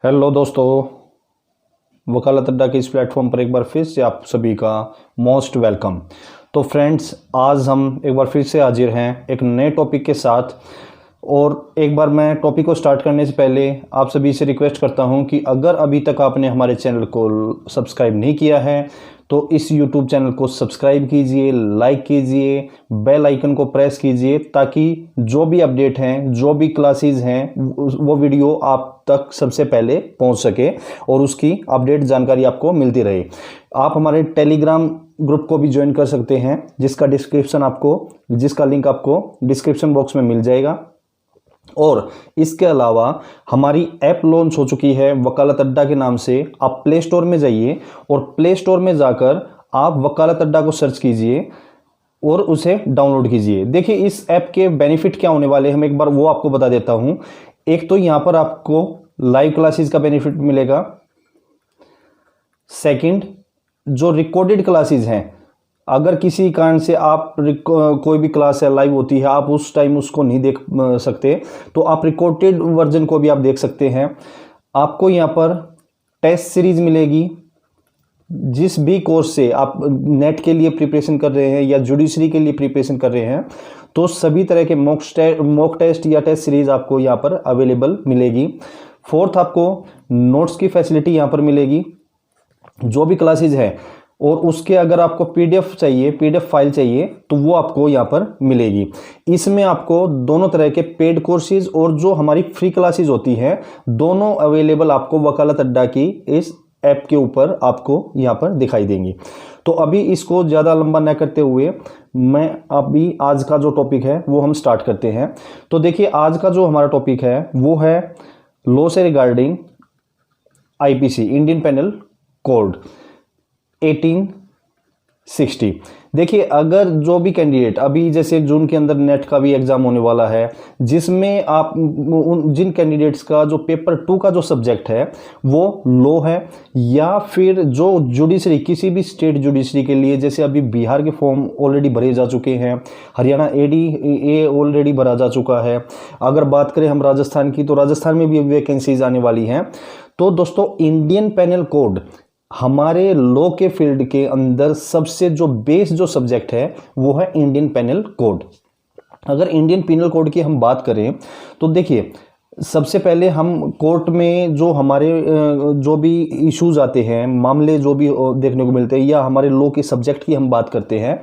Hello दोस्तों, वकालत अड्डा के इस प्लेटफॉर्म पर एक बार फिर से आप सभी का मोस्ट वेलकम। तो फ्रेंड्स, आज हम एक बार फिर से हाजिर हैं एक नए टॉपिक के साथ। और एक बार मैं टॉपिक को स्टार्ट करने से पहले आप सभी से रिक्वेस्ट करता हूं कि अगर अभी तक आपने हमारे चैनल को सब्सक्राइब नहीं किया है तो इस YouTube चैनल को सब्सक्राइब कीजिए, लाइक कीजिए, बेल आइकन को प्रेस कीजिए ताकि जो भी अपडेट हैं, जो भी क्लासेस हैं, वो वीडियो आप तक सबसे पहले पहुंच सके और उसकी अपडेट जानकारी आपको मिलती रहे। आप हमारे टेलीग्राम ग्रुप को भी ज्वाइन कर सकते हैं जिसका लिंक आपको डिस्क्रिप्शन बॉक्स में मिल जाएगा। और इसके अलावा हमारी ऐप लॉन्च हो चुकी है वकालत अड्डा के नाम से। आप प्ले स्टोर में जाइए और प्ले स्टोर में जाकर आप वकालत अड्डा को सर्च कीजिए और उसे डाउनलोड कीजिए। देखिए, इस ऐप के बेनिफिट क्या होने वाले हैं, हम एक बार वो आपको बता देता हूं। एक तो यहां पर आपको लाइव क्लासेस का बेनिफिट मिलेगा। सेकंड, जो रिकॉर्डेड क्लासेस हैं, अगर किसी कारण से आप कोई भी क्लास है लाइव होती है, आप उस टाइम उसको नहीं देख सकते तो आप रिकॉर्डेड वर्जन को भी आप देख सकते हैं। आपको यहाँ पर टेस्ट सीरीज मिलेगी। जिस भी कोर्स से आप नेट के लिए प्रिपरेशन कर रहे हैं या जुडिशरी के लिए प्रिपरेशन कर रहे हैं तो सभी तरह के मॉक टेस्ट या टेस्ट सीरीज आपको यहाँ पर अवेलेबल मिलेगी। फोर्थ, आपको नोट्स की फैसिलिटी यहाँ पर मिलेगी जो भी क्लासेज है। और उसके अगर आपको पीडीएफ चाहिए, पीडीएफ फाइल चाहिए तो वो आपको यहाँ पर मिलेगी। इसमें आपको दोनों तरह के पेड कोर्सेज और जो हमारी फ्री क्लासेज होती हैं दोनों अवेलेबल आपको वकालत अड्डा की इस ऐप के ऊपर आपको यहाँ पर दिखाई देंगी। तो अभी इसको ज़्यादा लंबा न करते हुए मैं अभी आज का जो टॉपिक है वो हम स्टार्ट करते हैं। तो देखिए, आज का जो हमारा टॉपिक है वो है लॉ से regarding IPC, Indian penal code 1860। देखिए, अगर जो भी कैंडिडेट अभी जैसे जून के अंदर नेट का भी एग्जाम होने वाला है जिसमें आप जिन कैंडिडेट्स का जो पेपर 2 का जो सब्जेक्ट है वो लॉ है या फिर जो जुडिशरी किसी भी स्टेट जुडिशरी के लिए, जैसे अभी बिहार के फॉर्म ऑलरेडी भरे जा चुके हैं, हरियाणा ए ऑलरेडी भरा जा चुका है। अगर बात करें हम राजस्थान की तो राजस्थान में भी वैकेंसीज आने वाली हैं। तो दोस्तों, इंडियन पेनल कोड हमारे लॉ के फील्ड के अंदर सबसे जो बेस जो सब्जेक्ट है वो है इंडियन पेनल कोड। अगर इंडियन पेनल कोड की हम बात करें तो देखिए, सबसे पहले हम कोर्ट में जो हमारे जो भी इश्यूज आते हैं, मामले जो भी देखने को मिलते हैं, या हमारे लॉ के सब्जेक्ट की हम बात करते हैं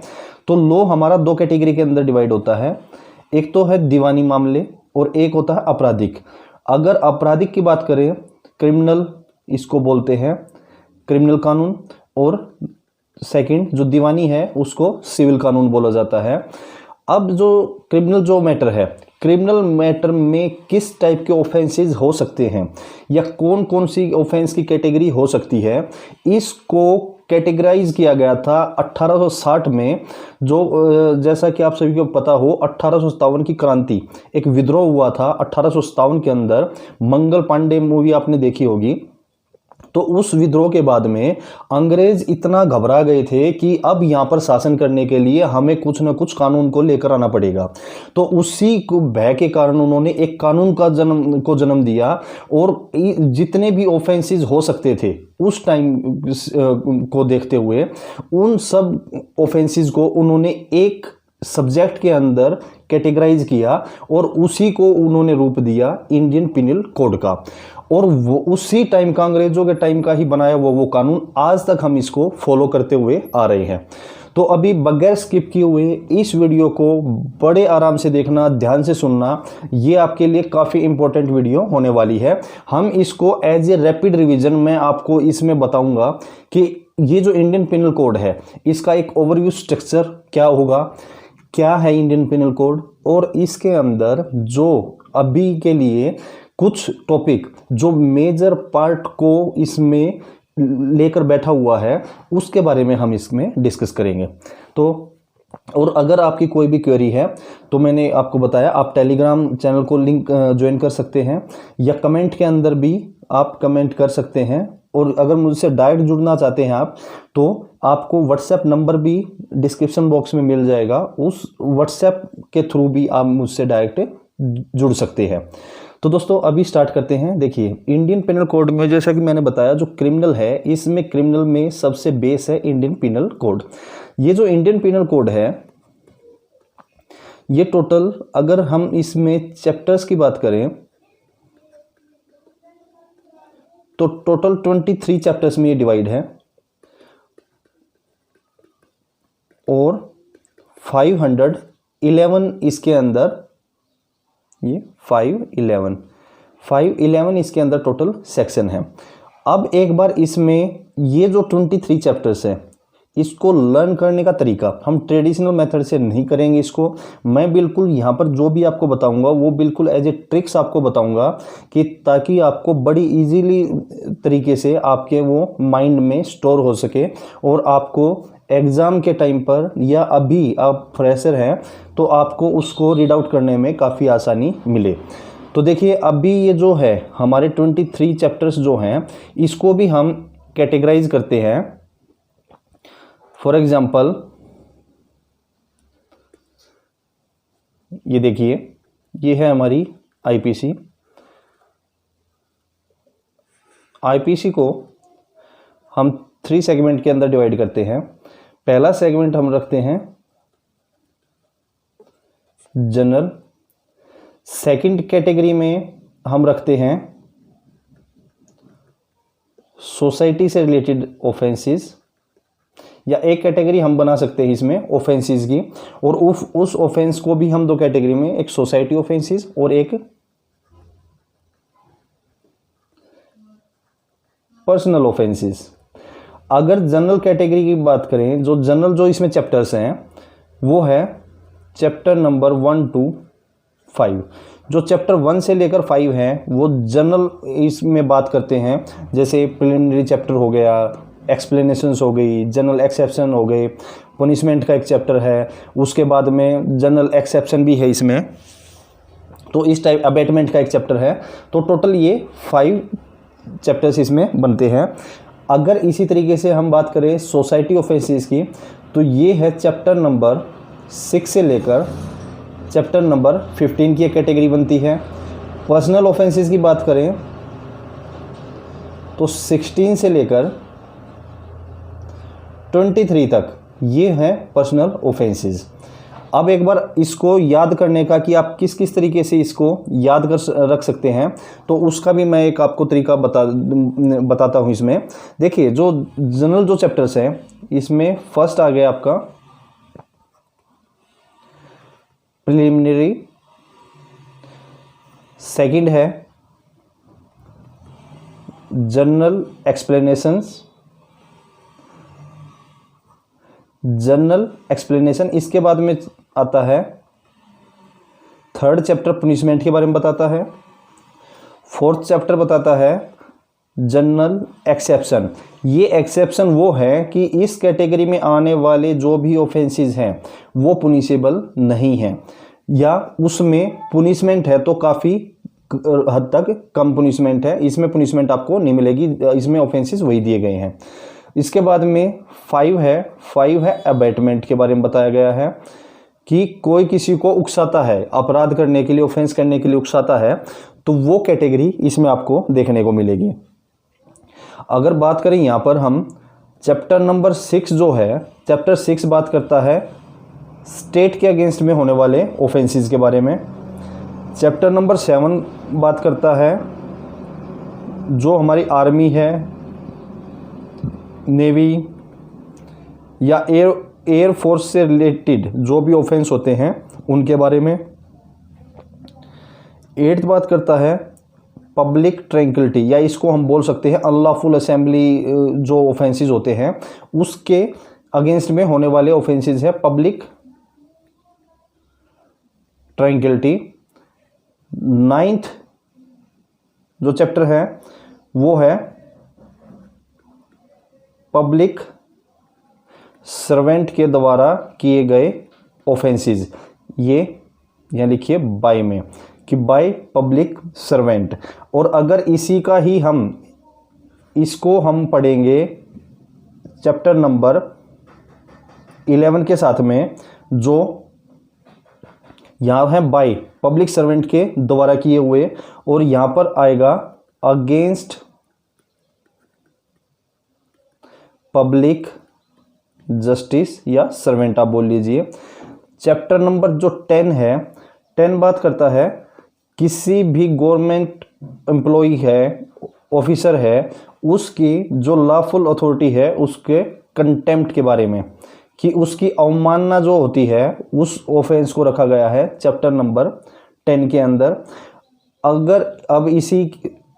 तो लॉ हमारा 2 कैटेगरी के अंदर डिवाइड होता है। एक तो है दीवानी मामले और एक होता है आपराधिक। अगर आपराधिक की बात करें, क्रिमिनल इसको बोलते हैं, क्रिमिनल कानून, और सेकंड जो दीवानी है उसको सिविल कानून बोला जाता है। अब जो क्रिमिनल जो मैटर है, क्रिमिनल मैटर में किस टाइप के ऑफेंसेस हो सकते हैं या कौन कौन सी ऑफेंस की कैटेगरी हो सकती है, इसको कैटेगराइज किया गया था 1860 में। जो जैसा कि आप सभी को पता हो, 1857 की क्रांति, एक विद्रोह हुआ था 1857 के अंदर। मंगल पांडे मूवी आपने देखी होगी। तो उस विद्रोह के बाद में अंग्रेज इतना घबरा गए थे कि अब यहाँ पर शासन करने के लिए हमें कुछ न कुछ कानून को लेकर आना पड़ेगा। तो उसी को भय के कारण उन्होंने एक कानून का जन्म दिया और जितने भी ऑफेंसेस हो सकते थे उस टाइम को देखते हुए उन सब ऑफेंसेस को उन्होंने एक सब्जेक्ट के अंदर कैटेगराइज किया और उसी को उन्होंने रूप दिया इंडियन पेनल कोड का। और वो उसी टाइम का, अंग्रेजों के टाइम का ही बनाया वो कानून आज तक हम इसको फॉलो करते हुए आ रहे हैं। तो अभी बगैर स्किप किए हुए इस वीडियो को बड़े आराम से देखना, ध्यान से सुनना, ये आपके लिए काफ़ी इंपॉर्टेंट वीडियो होने वाली है। हम इसको एज ए रैपिड रिवीजन में आपको इसमें बताऊंगा कि ये जो इंडियन पेनल कोड है इसका एक ओवरव्यू स्ट्रक्चर क्या होगा, क्या है इंडियन पेनल कोड, और इसके अंदर जो अभी के लिए कुछ टॉपिक जो मेजर पार्ट को इसमें लेकर बैठा हुआ है उसके बारे में हम इसमें डिस्कस करेंगे। तो और अगर आपकी कोई भी क्वेरी है तो मैंने आपको बताया, आप टेलीग्राम चैनल को लिंक ज्वाइन कर सकते हैं या कमेंट के अंदर भी आप कमेंट कर सकते हैं। और अगर मुझसे डायरेक्ट जुड़ना चाहते हैं आप तो आपको व्हाट्सएप नंबर भी डिस्क्रिप्शन बॉक्स में मिल जाएगा। उस व्हाट्सएप के थ्रू भी आप मुझसे डायरेक्ट जुड़ सकते हैं। तो दोस्तों अभी स्टार्ट करते हैं। देखिए इंडियन पिनल कोड में जैसा कि मैंने बताया जो क्रिमिनल है, इसमें क्रिमिनल में सबसे बेस है इंडियन पिनल कोड। ये जो इंडियन पिनल कोड है ये टोटल, अगर हम इसमें चैप्टर्स की बात करें तो टोटल 23 चैप्टर्स में ये डिवाइड है और 511 इसके अंदर, ये 511 इसके अंदर टोटल सेक्शन है। अब एक बार इसमें ये जो 23 चैप्टर्स है इसको लर्न करने का तरीका हम ट्रेडिशनल मेथड से नहीं करेंगे। इसको मैं बिल्कुल यहाँ पर जो भी आपको बताऊंगा वो बिल्कुल एज ए ट्रिक्स आपको बताऊंगा कि ताकि आपको बड़ी इजीली तरीके से आपके वो माइंड में स्टोर हो सके और आपको एग्ज़ाम के टाइम पर या अभी आप फ्रेशर हैं तो आपको उसको रीड आउट करने में काफ़ी आसानी मिले। तो देखिए अभी ये जो है हमारे 23 चैप्टर्स जो हैं इसको भी हम कैटेगराइज करते हैं। फॉर एग्जाम्पल ये देखिए, ये है हमारी आईपीसी। आईपीसी को हम 3 सेगमेंट के अंदर डिवाइड करते हैं। पहला सेगमेंट हम रखते हैं जनरल, सेकंड कैटेगरी में हम रखते हैं सोसाइटी से रिलेटेड ऑफेंसेस, या एक कैटेगरी हम बना सकते हैं इसमें ऑफेंसेस की, और उस ऑफेंस को भी हम 2 कैटेगरी में, एक सोसाइटी ऑफेंसेस और एक पर्सनल ऑफेंसेस। अगर जनरल कैटेगरी की बात करें, जो जनरल जो इसमें चैप्टर्स हैं वो है चैप्टर नंबर 1 to 5। जो चैप्टर 1 से लेकर 5 है वो जनरल इसमें बात करते हैं, जैसे प्रिलिमिनरी चैप्टर हो गया, एक्सप्लेनेशंस हो गई, जनरल एक्सेप्शन हो गए, पनिशमेंट का एक चैप्टर है, उसके बाद में जनरल एक्सेप्शन भी है इसमें, तो इस टाइप अबेटमेंट का एक चैप्टर है। तो टोटल ये 5 चैप्टर्स इसमें बनते हैं। अगर इसी तरीके से हम बात करें सोसाइटी ऑफेंसेस की तो ये है चैप्टर नंबर 6 से लेकर चैप्टर नंबर 15 की एक कैटेगरी बनती है। पर्सनल ऑफेंसेस की बात करें तो 16 से लेकर 23 तक ये हैं पर्सनल ऑफेंसेस। अब एक बार इसको याद करने का कि आप किस किस तरीके से इसको याद कर रख सकते हैं तो उसका भी मैं एक आपको तरीका बताता हूँ इसमें। देखिए जो जनरल जो चैप्टर्स हैं इसमें फर्स्ट आ गया आपका प्रिलिमिनरी, सेकंड है जनरल एक्सप्लेनेशन, इसके बाद में आता है थर्ड चैप्टर पनिशमेंट के बारे में बताता है, फोर्थ चैप्टर बताता है जनरल एक्सेप्शन। ये एक्सेप्शन वो है कि इस कैटेगरी में आने वाले जो भी ऑफेंसेस हैं वो पुनिशेबल नहीं हैं, या उसमें पुनिशमेंट है तो काफ़ी हद तक कम पुनिशमेंट है, इसमें पुनिशमेंट आपको नहीं मिलेगी, इसमें ऑफेंसेस वही दिए गए हैं। इसके बाद में 5 है अबेटमेंट के बारे में बताया गया है कि कोई किसी को उकसाता है, अपराध करने के लिए, ऑफेंस करने के लिए उकसाता है, तो वो कैटेगरी इसमें आपको देखने को मिलेगी। अगर बात करें यहाँ पर हम चैप्टर नंबर 6 जो है, चैप्टर 6 बात करता है स्टेट के अगेंस्ट में होने वाले ऑफेंसेस के बारे में। चैप्टर नंबर 7 बात करता है जो हमारी आर्मी है, नेवी या एयर फोर्स से रिलेटेड जो भी ऑफेंस होते हैं उनके बारे में। 8th बात करता है पब्लिक ट्रैंक्विलिटी, या इसको हम बोल सकते हैं अनलॉफुल असेंबली, जो ऑफेंसेस होते हैं उसके अगेंस्ट में होने वाले ऑफेंसेस है पब्लिक ट्रैंक्विलिटी। 9th जो चैप्टर है वो है पब्लिक सर्वेंट के द्वारा किए गए ऑफेंसेस। ये यहाँ लिखिए बाय में कि बाय पब्लिक सर्वेंट। और अगर इसी का ही इसको हम पढ़ेंगे चैप्टर नंबर 11 के साथ में, जो यहाँ है बाय, पब्लिक सर्वेंट के द्वारा किए हुए, और यहाँ पर आएगा अगेंस्ट पब्लिक जस्टिस या सर्वेंट आप बोल लीजिए। चैप्टर नंबर जो 10 है, 10 बात करता है किसी भी गवर्नमेंट एम्प्लॉय है, ऑफिसर है, उसकी जो लॉफुल अथॉरिटी है उसके कंटेम्प्ट के बारे में, कि उसकी अवमानना जो होती है उस ऑफेंस को रखा गया है चैप्टर नंबर 10 के अंदर। अगर अब इसी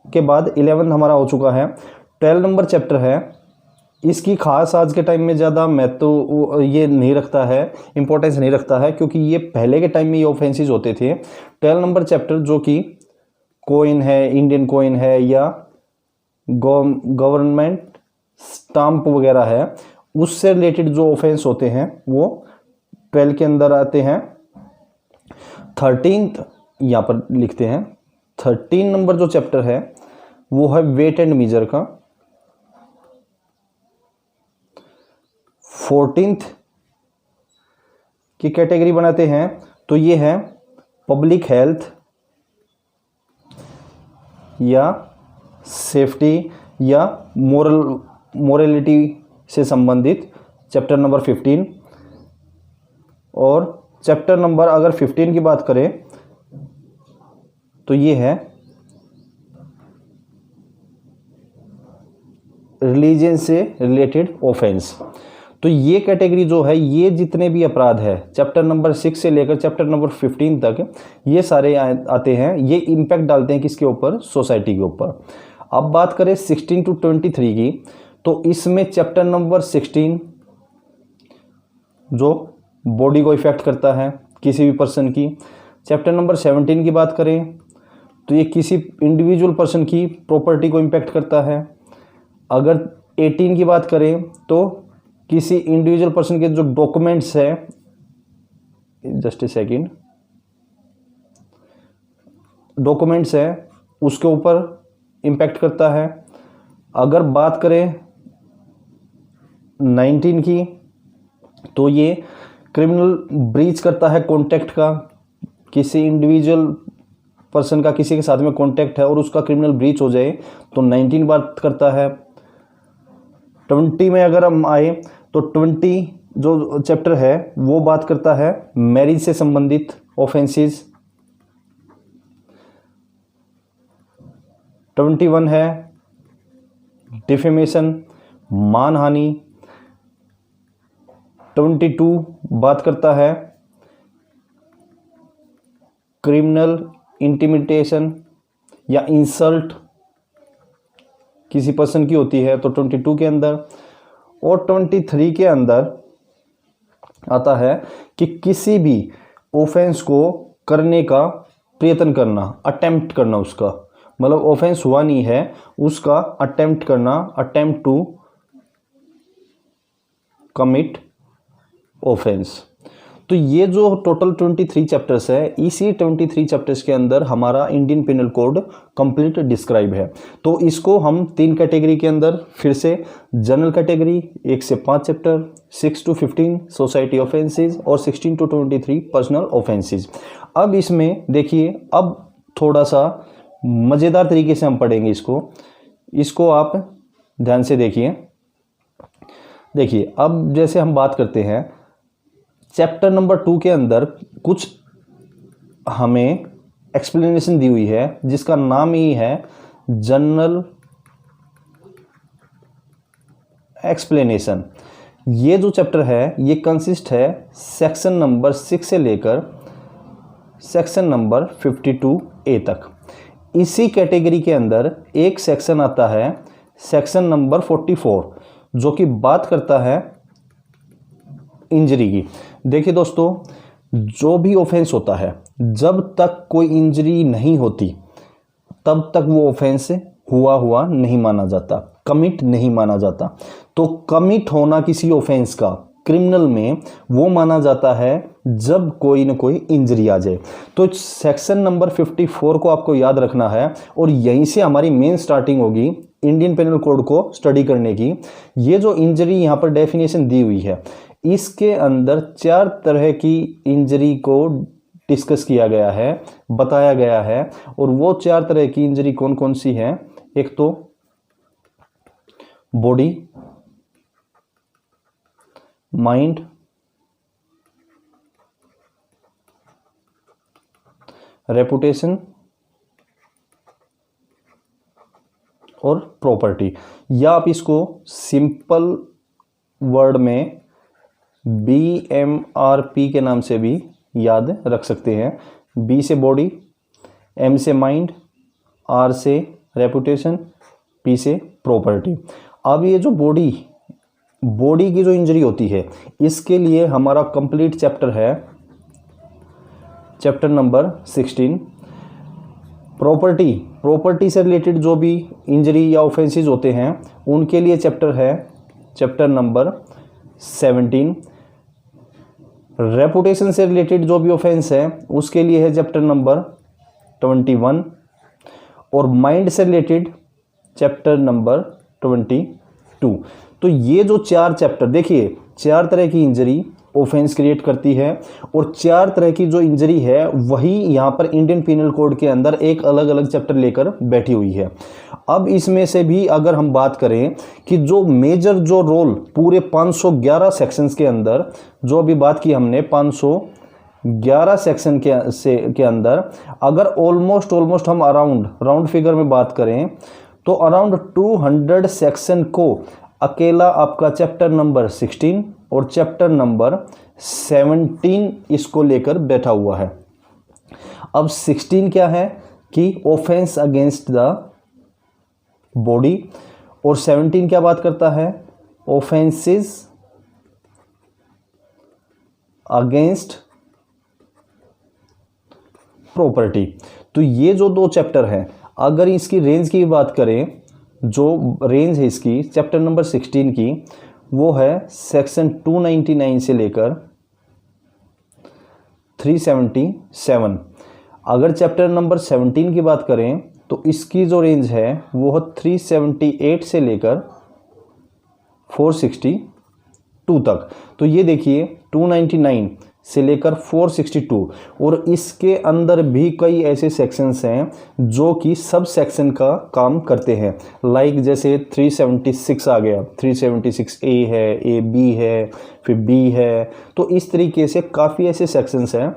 के बाद 11 हमारा हो चुका है, 12 नंबर चैप्टर है, इसकी खास आज के टाइम में ज़्यादा महत्व ये नहीं रखता है, इंपॉर्टेंस नहीं रखता है, क्योंकि ये पहले के टाइम में ये ऑफेंसेस होते थे। 12 नंबर चैप्टर जो कि कॉइन है, इंडियन कॉइन है या गवर्नमेंट स्टाम्प वगैरह है, उससे रिलेटेड जो ऑफेंस होते हैं वो 12 के अंदर आते हैं। 13 यहाँ पर लिखते हैं, 13 नंबर जो चैप्टर है वो है वेट एंड मीजर का। 14th की कैटेगरी बनाते हैं तो ये है पब्लिक हेल्थ या सेफ्टी या मोरलिटी से संबंधित चैप्टर नंबर 15। और चैप्टर नंबर अगर 15 की बात करें तो ये है रिलीजन से रिलेटेड ऑफेंस। तो ये कैटेगरी जो है, ये जितने भी अपराध है चैप्टर नंबर 6 से लेकर चैप्टर नंबर 15 तक, ये सारे आते हैं, ये इम्पैक्ट डालते हैं किसके ऊपर, सोसाइटी के ऊपर। अब बात करें 16 to 23 की, तो इसमें चैप्टर नंबर 16 जो बॉडी को इफेक्ट करता है किसी भी पर्सन की। चैप्टर नंबर 17 की बात करें तो ये किसी इंडिविजुअल पर्सन की प्रॉपर्टी को इम्पैक्ट करता है। अगर 18 की बात करें तो किसी इंडिविजुअल पर्सन के जो डॉक्यूमेंट्स है, जस्ट ए सेकेंड, डॉक्यूमेंट्स है उसके ऊपर इम्पैक्ट करता है। अगर बात करें 19 की तो ये क्रिमिनल ब्रीच करता है कॉन्टैक्ट का, किसी इंडिविजुअल पर्सन का किसी के साथ में कॉन्टैक्ट है और उसका क्रिमिनल ब्रीच हो जाए तो 19 बात करता है। 20 में अगर हम आए तो 20 जो चैप्टर है वो बात करता है मैरिज से संबंधित ऑफेंसेस। 21 है डिफेमेशन, मानहानि। 22 बात करता है क्रिमिनल इंटिमिडेशन या इंसल्ट किसी पर्सन की होती है तो 22 के अंदर। और 23 के अंदर आता है कि किसी भी ऑफेंस को करने का प्रयत्न करना, अटेम्प्ट करना, उसका मतलब ऑफेंस हुआ नहीं है उसका अटेम्प्ट करना, अटेम्प्ट टू कमिट ऑफेंस। तो ये जो टोटल 23 चैप्टर्स है, इसी 23 चैप्टर्स के अंदर हमारा Indian penal code complete describe है। तो इसको हम 3 कैटेगरी के अंदर फिर से, जनरल कैटेगरी 1 से 5 चैप्टर, 6 to 15 सोसाइटी ऑफेंसेस और 16 to 23 पर्सनल ऑफेंसेस। अब इसमें देखिए, अब थोड़ा सा मज़ेदार तरीके से हम पढ़ेंगे इसको आप ध्यान से देखिए। अब जैसे हम बात करते हैं चैप्टर नंबर 2 के अंदर कुछ हमें एक्सप्लेनेशन दी हुई है जिसका नाम ही है जनरल एक्सप्लेनेशन। ये जो चैप्टर है ये कंसिस्ट है सेक्शन नंबर 6 से लेकर सेक्शन नंबर 52A तक। इसी कैटेगरी के अंदर एक सेक्शन आता है सेक्शन नंबर 44 जो कि बात करता है इंजरी की। देखिए दोस्तों, जो भी ऑफेंस होता है जब तक कोई इंजरी नहीं होती तब तक वो ऑफेंस हुआ नहीं माना जाता, कमिट नहीं माना जाता। तो कमिट होना किसी ऑफेंस का क्रिमिनल में वो माना जाता है जब कोई न कोई इंजरी आ जाए। तो सेक्शन नंबर 54 को आपको याद रखना है और यहीं से हमारी मेन स्टार्टिंग होगी इंडियन पेनल कोड को स्टडी करने की। ये जो इंजरी यहाँ पर डेफिनेशन दी हुई है, इसके अंदर 4 तरह की इंजरी को डिस्कस किया गया है, बताया गया है। और वो 4 तरह की इंजरी कौन कौन सी हैं? एक तो बॉडी, माइंड, रेपुटेशन और प्रॉपर्टी, या आप इसको सिंपल वर्ड में BMRP के नाम से भी याद रख सकते हैं। B से बॉडी, M से माइंड, R से रेपुटेशन, P से प्रॉपर्टी। अब ये जो बॉडी की जो इंजरी होती है, इसके लिए हमारा कंप्लीट चैप्टर है, चैप्टर नंबर 16। प्रॉपर्टी से रिलेटेड जो भी इंजरी या ऑफेंसेस होते हैं उनके लिए चैप्टर है चैप्टर नंबर 17। रेपुटेशन से रिलेटेड जो भी ऑफेंस है उसके लिए है चैप्टर नंबर 21। और माइंड से रिलेटेड चैप्टर नंबर 22। तो ये जो 4 चैप्टर, देखिए 4 तरह की इंजरी ऑफेंस क्रिएट करती है, और 4 तरह की जो इंजरी है वही यहाँ पर इंडियन पिनल कोड के अंदर एक अलग अलग चैप्टर लेकर बैठी हुई है। अब इसमें से भी अगर हम बात करें कि जो मेजर जो रोल पूरे 511 सेक्शंस के अंदर, जो अभी बात की हमने 511 सेक्शन के अंदर, अगर ऑलमोस्ट हम राउंड फिगर में बात करें तो अराउंड 200 सेक्शन को अकेला आपका चैप्टर नंबर 16 और चैप्टर नंबर 17 इसको लेकर बैठा हुआ है। अब 16 क्या है कि ऑफेंस अगेंस्ट द बॉडी, और 17 क्या बात करता है? Offences against property. तो ये जो 2 चैप्टर हैं, अगर इसकी रेंज की बात करें, जो रेंज है इसकी चैप्टर नंबर 16 की, वो है सेक्शन 299 से लेकर 377। अगर चैप्टर नंबर 17 की बात करें तो इसकी जो रेंज है वो है 378 से लेकर 462 तक। तो ये देखिए 299 से लेकर 462, और इसके अंदर भी कई ऐसे सेक्शंस हैं जो कि सब सेक्शन का काम करते हैं। लाइक जैसे 376 आ गया, 376A है, AB है, फिर B है। तो इस तरीके से काफ़ी ऐसे सेक्शंस हैं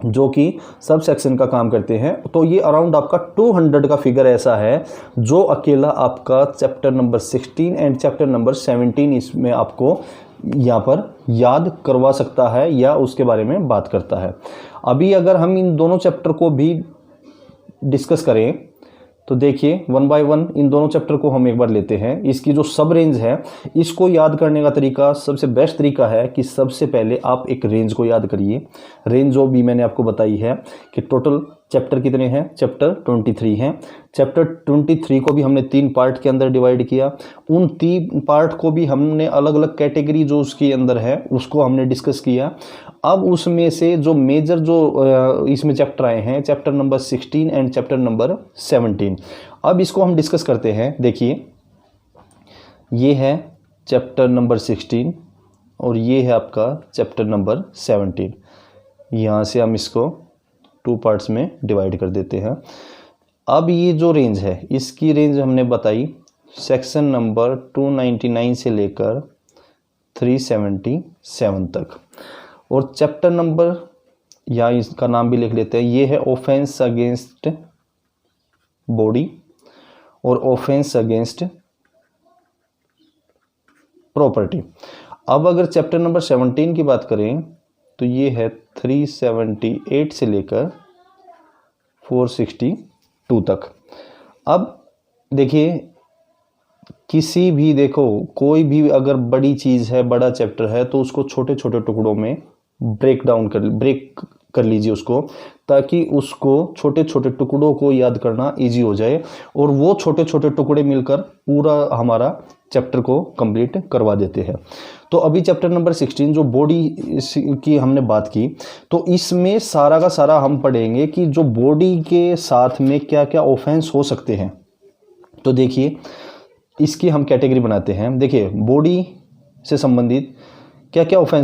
जो कि सब सेक्शन का काम करते हैं। तो ये अराउंड आपका 200 का फिगर ऐसा है जो अकेला आपका chapter number 16 and chapter number 17 इसमें आपको यहाँ पर याद करवा सकता है या उसके बारे में बात करता है। अभी अगर हम इन दोनों चैप्टर को भी डिस्कस करें तो देखिए 1 बाय 1 इन दोनों चैप्टर को हम एक बार लेते हैं। इसकी जो सब रेंज है, इसको याद करने का तरीका, सबसे बेस्ट तरीका है कि सबसे पहले आप एक रेंज को याद करिए। रेंज जो भी मैंने आपको बताई है कि टोटल चैप्टर कितने हैं, चैप्टर 23 हैं। चैप्टर 23 को भी हमने 3 पार्ट के अंदर डिवाइड किया। उन 3 पार्ट को भी हमने अलग अलग कैटेगरी जो उसके अंदर है उसको हमने डिस्कस किया। अब उसमें से जो मेजर जो इसमें चैप्टर आए हैं, chapter number 16 and chapter number 17, अब इसको हम डिस्कस करते हैं। देखिए ये है चैप्टर नंबर 16 और ये है आपका चैप्टर नंबर 17। यहाँ से हम इसको 2 पार्ट्स में डिवाइड कर देते हैं। अब ये जो रेंज है, इसकी रेंज हमने बताई सेक्शन नंबर 299 से लेकर 377 तक। और चैप्टर नंबर, या इसका नाम भी लिख लेते हैं, ये है ऑफेंस अगेंस्ट बॉडी और ऑफेंस अगेंस्ट प्रॉपर्टी। अब अगर चैप्टर नंबर 17 की बात करें तो ये है 378 से लेकर 462 तक। अब देखिए किसी भी, देखो कोई भी अगर बड़ी चीज़ है, बड़ा चैप्टर है, तो उसको छोटे छोटे टुकड़ों में ब्रेक कर लीजिए उसको, ताकि उसको छोटे छोटे टुकड़ों को याद करना इजी हो जाए, और वो छोटे छोटे टुकड़े मिलकर पूरा हमारा चैप्टर को कंप्लीट करवा देते हैं। तो अभी चैप्टर नंबर 16 जो बॉडी की हमने बात की, तो इसमें सारा का सारा हम पढ़ेंगे कि जो बॉडी के साथ में क्या क्या ऑफेंस हो सकते हैं। तो देखिए इसकी हम कैटेगरी बनाते हैं। देखिए बॉडी से संबंधित क्या क्या ऑफेंस